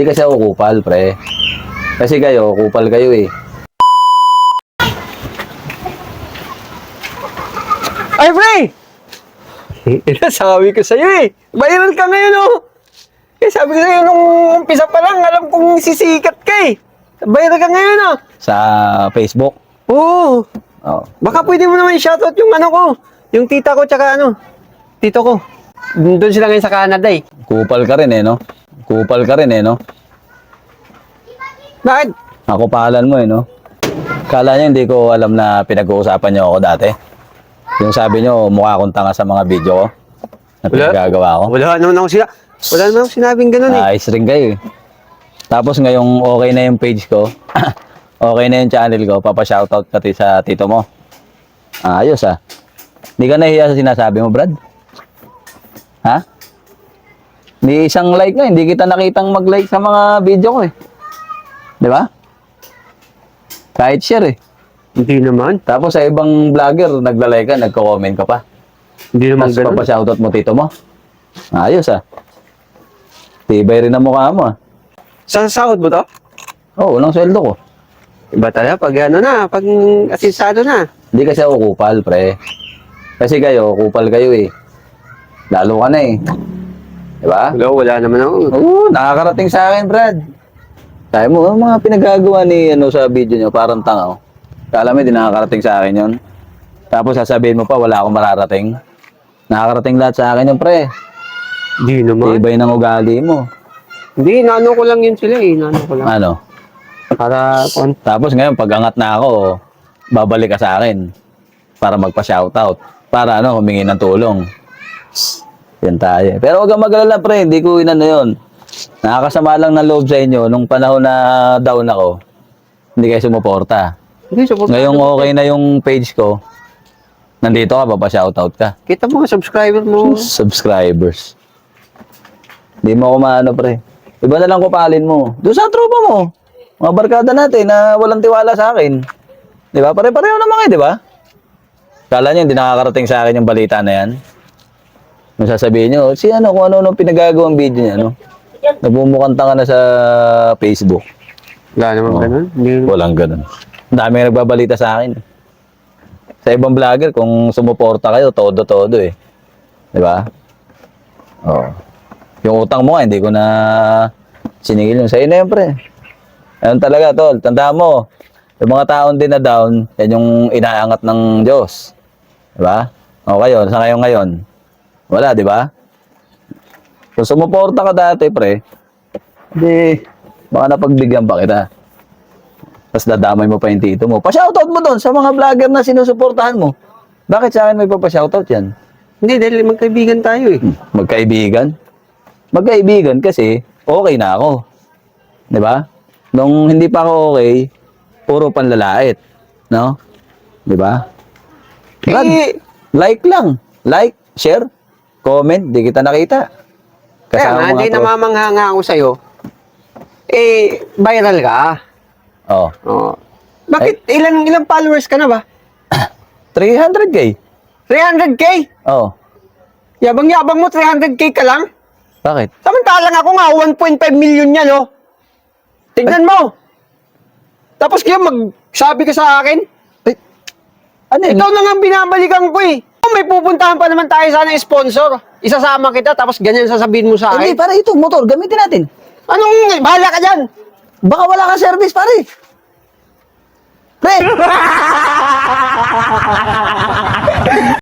Hindi kasi ako kupal, pre. Kasi kayo, kupal kayo eh. Ay, pre! Sabi ko sa'yo eh. Viral ka ngayon oh. Eh, sabi ko sa'yo nung umpisa pa lang, alam kong sisikat ka eh. Viral ka ngayon oh. Sa Facebook. Oo. Oh. Baka pwede mo naman i-shoutout yung ano ko. Yung tita ko tsaka ano. Tito ko. Doon sila ngayon sa Canada eh. Kupal ka rin eh, no? Kupal ka rin eh, no? Bakit? Ako pahalan mo eh, no? Kala niyo hindi ko alam na pinag-uusapan niyo ako dati. Yung sabi niyo, mukha akong tanga sa mga video ko na pinagagawa ko. Wala naman akong sinabing ganun eh. Ayos rin kayo eh. Tapos ngayong okay na yung page ko, okay na yung channel ko, papashoutout pati sa tito mo. Ayos ah. Hindi ka nahiya sa sinasabi mo, Brad? Ha? Hindi isang like nga, hindi kita nakitang mag-like sa mga video ko eh. Di ba? Kahit share eh. Hindi naman. Tapos sa ibang vlogger, nagla-like ka, nagko-comment ka pa. Hindi naman Tapos ganun. papashoutout mo tito mo. Ayos ah. Tibay rin ang mukha mo ah. Sa sahod mo to? Oo, unang sweldo ko. Iba talaga pag ano na, pag asensado na. Hindi kasi ako kupal, pre. Kasi kayo, kupal kayo eh. Lalo ka na eh. Diba? Wala naman ako. Oo, nakakarating sa akin, Brad. Sabi mo, ang mga pinagagawa ni ano sa video nyo, parang tanga. Oh. Kala mo, di nakakarating sa akin yun. Tapos sasabihin mo pa, wala akong mararating. Nakakarating lahat sa akin yun, pre. Hindi naman. Ibay ng ugali mo. Hindi, nano ko lang yun sila eh. Nano ko lang. Ano? Para, Tapos ngayon, pag angat na ako, babalik ka sa akin. Para magpa-shoutout. Para ano, humingi ng tulong. Yan tayo. Pero huwag kang mag-alala, pre. Hindi ko inano yun. Nakakasama lang ng loob sa inyo. Nung panahon na down ako, hindi kayo sumuporta. hindi, support. Ngayong okay na yung page ko, nandito ka, papashoutout ka. Kita mo, subscriber mo. Subscribers. Hindi mo ako maano, pre. Iba na lang kupalin mo. Doon sa tropa mo. Mga barkada natin na walang tiwala sa akin. Di ba? Pare-pareho naman kayo, di ba? Kala nyo, hindi nakakarating sa akin yung balita na yan. Kung sasabihin nyo, si ano, kung ano-ano pinagagawang video niya, no? Nagmumukhang tanga na sa Facebook. Wala naman Oo. ganun. Hindi. Walang ganun. Ang dami nga nagbabalita sa akin. Sa ibang vlogger, kung sumuporta kayo, todo-todo eh. Di ba? Oo. Yung utang mo nga, hindi ko na siningil yung sa'yo na yun, pre. Ayun talaga, tol. Tandaan mo, yung mga taon din na down, yan yung inaangat ng Diyos. Di ba? O kayo, sa ngayon, wala, di ba? Kung sumuporta ka dati, pre, hindi, baka napagbigyan pa kita. Tapos dadamay mo pa yung tito mo. Pa-shoutout mo doon sa mga vlogger na sinusuportahan mo. Bakit sa akin may pa-shoutout yan? Hindi, dahil magkaibigan tayo eh. Magkaibigan? Magkaibigan kasi okay na ako. 'Di ba? Nung hindi pa ako okay, puro panlalait, no? 'Di ba? Brad, Eh, like lang. Like, share, comment, di kita nakita. kaya nga, hindi namamanghanga ako sa'yo. Eh, viral ka. Oh, Oh. Bakit? Ilang followers ka na ba? 300k. 300k? Oh, Yabang-yabang mo, 300k ka lang? bakit? Samantalang ako nga, 1.5 million yan, oh. Tignan mo. Tapos kaya magsabi ka sa akin, Ano yun? ikaw na nga binabalikan ko eh. May pupuntahan pa naman tayo sana sponsor. Isasama kita, tapos ganyan sasabihin mo sa Hindi, akin. para ito, motor, gamitin natin. Anong, bahala ka dyan. Baka wala kang service, pare. Pre,